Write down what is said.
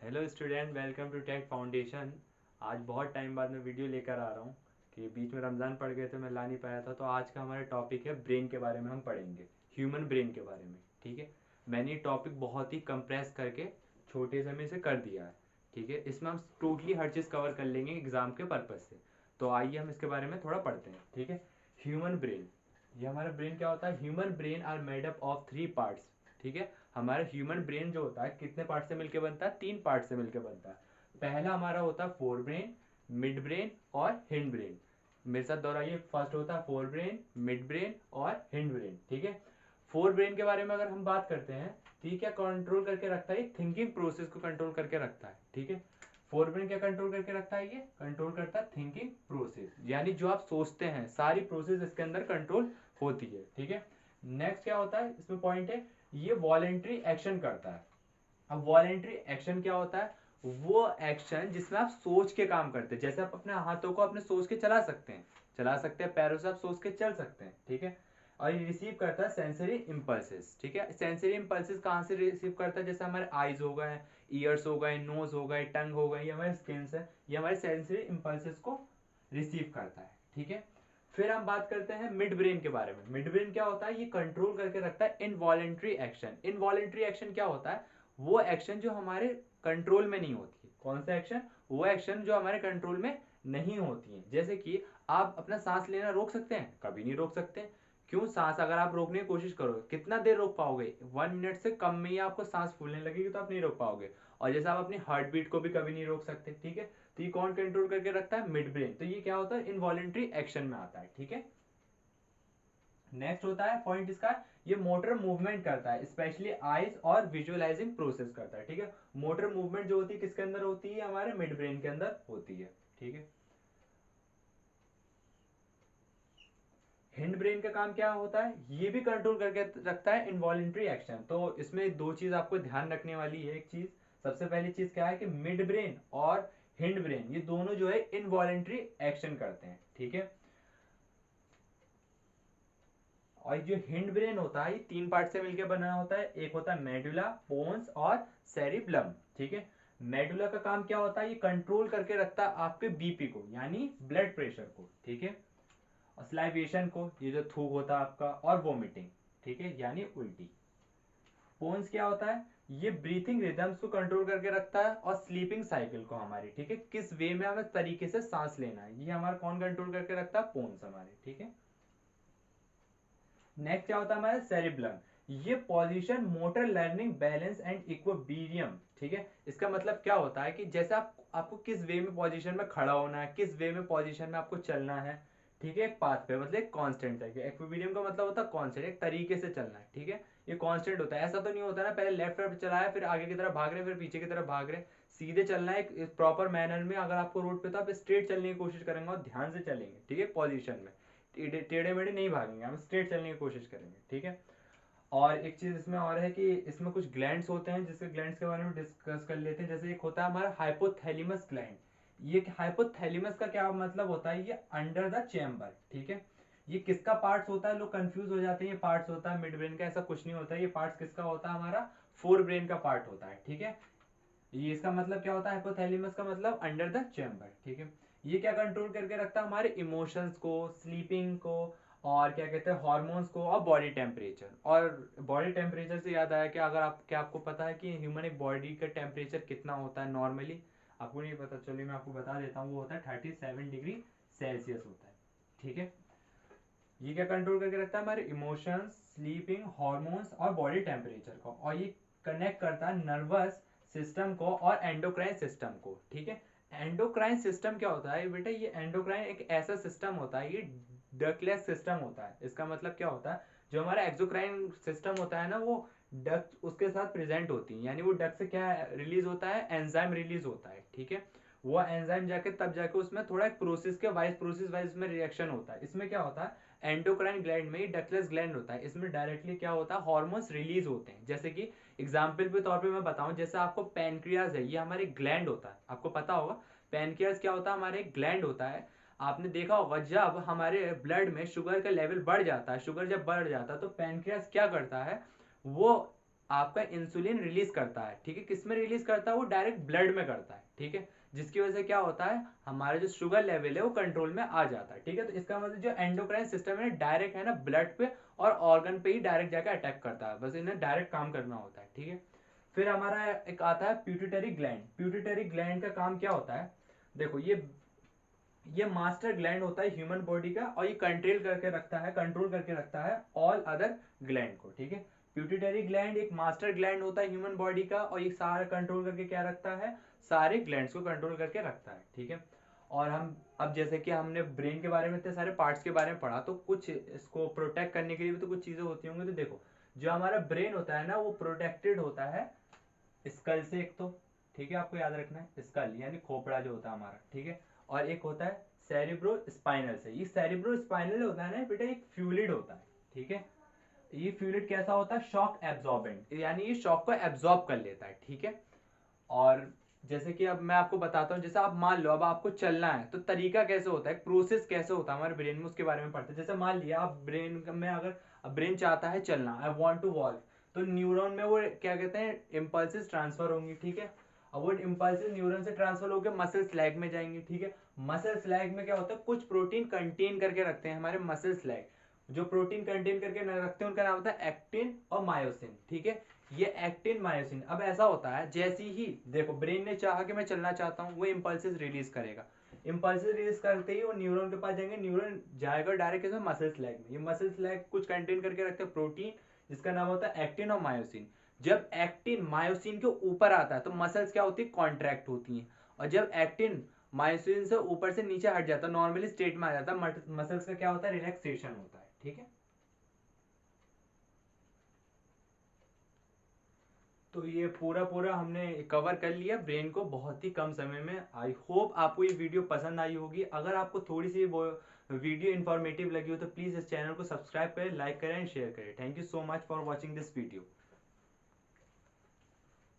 Hello student, welcome to tech foundation. आज बहुत time बाद मैं वीडियो लेकर आ रहा हूँ कि बीच में रमज़ान पड़ गए थे, मैं ला नहीं पाया था। तो आज का हमारा टॉपिक है ब्रेन के बारे में, हम पढ़ेंगे ह्यूमन ब्रेन के बारे में। ठीक है, मैंने ये टॉपिक बहुत ही कंप्रेस करके छोटे समय से कर दिया है। ठीक है, इसमें हम टोटली हर चीज़ कवर कर लेंगे एग्जाम के पर्पज़ से। तो आइए हम इसके बारे में थोड़ा पढ़ते हैं। ठीक है, ह्यूमन ब्रेन, ये हमारा ब्रेन क्या होता है। Human brain are made up of 3 parts. ठीक है, हमारा ह्यूमन ब्रेन जो होता है कितने पार्ट से मिलकर बनता है? 3 पार्ट से मिलकर बनता है। पहला हमारा होता है फोर ब्रेन, मिड ब्रेन और हिंड ब्रेन। मेरे साथ दोहराइए, फर्स्ट होता है फोर ब्रेन, मिड ब्रेन और हिंड ब्रेन। ठीक है, फोर ब्रेन के बारे में अगर हम बात करते हैं तो ये क्या कंट्रोल करके रखता है? थिंकिंग प्रोसेस को कंट्रोल करके रखता है। ठीक है, फोर ब्रेन क्या कंट्रोल करके रखता है? ये कंट्रोल करता है थिंकिंग प्रोसेस, यानी जो आप सोचते हैं सारी प्रोसेस इसके अंदर कंट्रोल होती है। ठीक है, नेक्स्ट क्या होता है इसमें पॉइंट है, ये वॉलेंट्री एक्शन करता है। अब वॉलेंट्री एक्शन क्या होता है? वो एक्शन जिसमें आप सोच के काम करते हैं। जैसे आप अपने हाथों को अपने सोच के चला सकते हैं, पैरों से आप सोच के चल सकते हैं। ठीक है, और ये रिसीव करता है सेंसरी इम्पल्सेस। ठीक है, सेंसरी इम्पल्सेस कहाँ से रिसीव करता है? जैसे हमारे आईज हो गए, ईयर्स हो गए, नोज हो गए, टंग हो गए, ये हमारे स्किन है, ये हमारे सेंसरी इम्पल्सेस को रिसीव करता है। ठीक है, फिर हम बात करते हैं मिड ब्रेन के बारे में। मिड ब्रेन क्या होता है? ये कंट्रोल करके रखता है इनवॉलेंट्री एक्शन। इनवॉलेंट्री एक्शन क्या होता है? वो एक्शन जो हमारे कंट्रोल में नहीं होती है। कौन सा एक्शन? वो एक्शन जो हमारे कंट्रोल में नहीं होती है। जैसे कि आप अपना सांस लेना रोक सकते हैं? कभी नहीं रोक सकते। क्यों? सांस अगर आप रोकने की कोशिश करो, कितना देर रोक पाओगे? 1 मिनट से कम में ही आपको सांस फूलने लगेगी, तो आप नहीं रोक पाओगे। और जैसे आप अपनी हार्ट बीट को भी कभी नहीं रोक सकते। ठीक है, तो ये कौन कंट्रोल करके रखता है? Mid brain. तो ये क्या होता है? इनवॉलेंट्री एक्शन में आता है। ठीक है, नेक्स्ट होता है पॉइंट इसका, ये मोटर मूवमेंट करता है, स्पेशली आईज और विजुअलाइजिंग प्रोसेस करता है। ठीक है, मोटर मूवमेंट जो होती है किसके अंदर होती है? हमारे मिड ब्रेन के अंदर होती है। ठीक है, हिंड ब्रेन का काम क्या होता है? ये भी कंट्रोल करके रखता है इनवॉलेंट्री एक्शन। तो इसमें दो चीज आपको ध्यान रखने वाली है। एक चीज, सबसे पहली चीज क्या है कि मिड ब्रेन और हिंड ब्रेन ये दोनों जो है इनवॉलेंट्री एक्शन करते हैं। ठीक है, और जो हिंड ब्रेन होता है ये 3 पार्ट से मिलकर बना होता है। एक होता है मेडुला, पोन्स और सेरिब्लम। ठीक है, मेडुला का काम क्या होता है? ये कंट्रोल करके रखता है आपके बीपी को, यानी ब्लड प्रेशर को। ठीक है, और स्लाइवेशन को, ये जो थूक होता है आपका, और वोमिटिंग। ठीक है, यानी उल्टी। पोन्स क्या होता है? ये ब्रीथिंग रिदम्स को कंट्रोल करके रखता है और स्लीपिंग साइकिल को हमारी। ठीक है, किस वे में हमें तरीके से सांस लेना है, ये हमारा कौन कंट्रोल करके रखता है? पोन्स हमारे। ठीक है, नेक्स्ट क्या होता है हमारा? सेरिब्लम। ये position, motor, learning, balance and equilibrium. ठीक है, इसका मतलब क्या होता है कि जैसे आपको किस वे में पोजीशन में खड़ा होना है, किस वे में पोजीशन में आपको चलना है। ठीक है, एक पाथ पे, मतलब एक कांस्टेंट तरीके। इक्विलिब्रियम का मतलब होता है कांस्टेंट, एक तरीके से चलना है। ठीक है, ये कांस्टेंट होता है। ऐसा तो नहीं होता ना पहले लेफ्ट लेफ्ट चलाया, फिर आगे की तरफ भाग रहे, फिर पीछे की तरफ भाग रहे। सीधे चलना है एक प्रॉपर मैनर में। अगर आपको रोड पे तो आप स्ट्रेट चलने की कोशिश करेंगे और ध्यान से चलेंगे। ठीक है, पोजीशन में टेढ़े मेढ़े नहीं भागेंगे, हम स्ट्रेट चलने की कोशिश करेंगे। ठीक है, और एक चीज इसमें और है कि इसमें कुछ ग्लैंड्स होते हैं, जिसके ग्लैंड्स के बारे में डिस्कस कर लेते हैं। जैसे एक होता है हमारा हाइपोथैलेमस ग्लैंड। ये हाइपोथैलेमस का क्या मतलब होता है? ये अंडर द चेम्बर। ठीक है, ये किसका पार्ट्स होता है? लोग कंफ्यूज हो जाते हैं, ये पार्ट्स होता है मिड ब्रेन का। ऐसा कुछ नहीं होता है, ये पार्ट्स किसका होता है? हमारा फोर ब्रेन का पार्ट होता है। ठीक है, ये इसका मतलब क्या होता है? हाइपोथैलेमस का मतलब अंडर द चेम्बर। ठीक है, ये क्या कंट्रोल करके रखता है? हमारे इमोशंस को, स्लीपिंग को, और क्या कहते हैं, हार्मोन्स को, और बॉडी टेम्परेचर। और बॉडी टेम्परेचर से याद आया कि अगर आप, क्या आपको पता है कि ह्यूमन एक बॉडी का टेम्परेचर कितना होता है नॉर्मली? आपको नहीं पता? चलिए मैं आपको बता देता हूँ, वो होता है 37 डिग्री सेल्सियस होता है। ठीक है, ये क्या कंट्रोल करके रखता है? हमारे इमोशंस, स्लीपिंग, हॉर्मोन्स और बॉडी टेम्परेचर को। और ये कनेक्ट करता है नर्वस सिस्टम को और एंडोक्राइन सिस्टम को। ठीक है, एंडोक्राइन सिस्टम क्या होता है बेटा? ये एंडोक्राइन एक ऐसा सिस्टम होता है, ये डकलेस सिस्टम होता है। इसका मतलब क्या होता है? जो हमारा एक्सोक्राइन सिस्टम होता है ना, वो डक उसके साथ प्रेजेंट होती है, यानी वो डक से क्या रिलीज होता है? एंजाइम रिलीज होता है। ठीक है, वो एंजाइम जाके तब जाके उसमें थोड़ा एक प्रोसेस वाइज में रिएक्शन होता है। इसमें क्या होता है? एंडोक्राइन ग्लैंड में ही डकलेस ग्लैंड होता है, इसमें डायरेक्टली क्या होता है? हार्मोन्स रिलीज होते हैं। जैसे कि एग्जाम्पल के तौर पे मैं बताऊं, जैसे आपको पैनक्रियाज है, ये हमारे ग्लैंड होता है, आपको पता होगा। पैनक्रियाज क्या होता है? हमारे ग्लैंड होता है। आपने देखा होगा जब हमारे ब्लड में शुगर का लेवल बढ़ जाता है, शुगर जब बढ़ जाता है तो पैनक्रियाज क्या करता है? वो आपका इंसुलिन रिलीज करता है, ठीक है। किस में रिलीज करता है? वो डायरेक्ट ब्लड में करता है, ठीक है। जिसकी वजह से क्या होता है, हमारा जो शुगर लेवल है वो कंट्रोल में आ जाता है, ठीक है। तो इसका मतलब जो एंडोक्राइन सिस्टम है डायरेक्ट है ना ब्लड पे और ऑर्गन पे ही डायरेक्ट जाकर अटैक करता है, बस इन्हें डायरेक्ट काम करना होता है, ठीक है। फिर हमारा एक आता है प्यूटिटरी ग्लैंड। प्यूटिटरी ग्लैंड का काम क्या होता है? देखो ये मास्टर ग्लैंड होता है ह्यूमन बॉडी का, और ये कंट्रोल करके रखता है ऑल अदर ग्लैंड को, ठीक है। प्यूटिटरी ग्लैंड एक मास्टर ग्लैंड होता है ह्यूमन बॉडी का, और ये सारा कंट्रोल करके क्या रखता है? सारे ग्लैंड्स को कंट्रोल करके रखता है, ठीक है। और हम अब जैसे कि हमने ब्रेन के बारे में इतने सारे पार्ट्स के बारे में पढ़ा, तो कुछ इसको प्रोटेक्ट करने के लिए भी तो कुछ चीजें होती होंगी। तो देखो, जो हमारा ब्रेन होता है ना, वो प्रोटेक्टेड होता है स्कल से, एक तो, ठीक है, आपको याद रखना है, स्कल यानी खोपड़ा जो होता है हमारा, ठीक है। और एक होता है सेरिब्रो स्पाइनल से। ये सेरिब्रो स्पाइनल होता है ना बेटा, एक फ्लूइड होता है, ठीक है। ये फ्लूइड कैसा होता है? शॉक एब्जॉर्बेंट, यानी ये शॉक को एब्जॉर्ब कर लेता है, ठीक है। और जैसे कि अब मैं आपको बताता हूँ, जैसे आप मान लो अब आपको चलना है, तो तरीका कैसे होता है, प्रोसेस कैसे होता है हमारे ब्रेन में, उसके बारे में पढ़ते हैं। जैसे मान लिया आप ब्रेन में, अगर ब्रेन चाहता है चलना, आई वांट टू वॉक, तो न्यूरॉन में वो क्या कहते हैं, इम्पल्सेस ट्रांसफर होंगी, ठीक है। अब वो इम्पल्सेस न्यूरॉन से ट्रांसफर होकर मसल स्लैग में जाएंगे, ठीक है। मसल स्लैग में क्या होता है, कुछ प्रोटीन कंटेन करके रखते हैं हमारे मसल स्लैग। जो प्रोटीन कंटेन करके रखते हैं उनका नाम होता है एक्टिन और मायोसिन, ठीक है। ये एक्टिन मायोसिन, अब ऐसा होता है जैसे ही देखो ब्रेन ने चाहा कि मैं चलना चाहता हूँ, वो इम्पल्सेस रिलीज करेगा। इम्पल्सेस रिलीज करते ही वो न्यूरॉन के पास जाएंगे, न्यूरॉन जाएगा डायरेक्ट इसमें मसल स्लैग में। ये मसल स्लैग कुछ कंटेन करके रखते हैं प्रोटीन, जिसका नाम होता है एक्टिन और मायोसिन। जब एक्टिन मायोसिन के ऊपर आता है तो मसल्स क्या होती है, कॉन्ट्रैक्ट होती हैं। और जब एक्टिन मायोसिन से ऊपर से नीचे हट जाता है, नॉर्मली स्टेट में आ जाता है, मसल्स का क्या होता है, रिलैक्सेशन होता है, ठीक है। तो ये पूरा हमने कवर कर लिया ब्रेन को बहुत ही कम समय में। आई होप आपको ये वीडियो पसंद आई होगी। अगर आपको थोड़ी सी वो वीडियो इन्फॉर्मेटिव लगी हो तो प्लीज़ इस चैनल को सब्सक्राइब करें, लाइक करें एंड शेयर करें। Thank you so much for watching this video.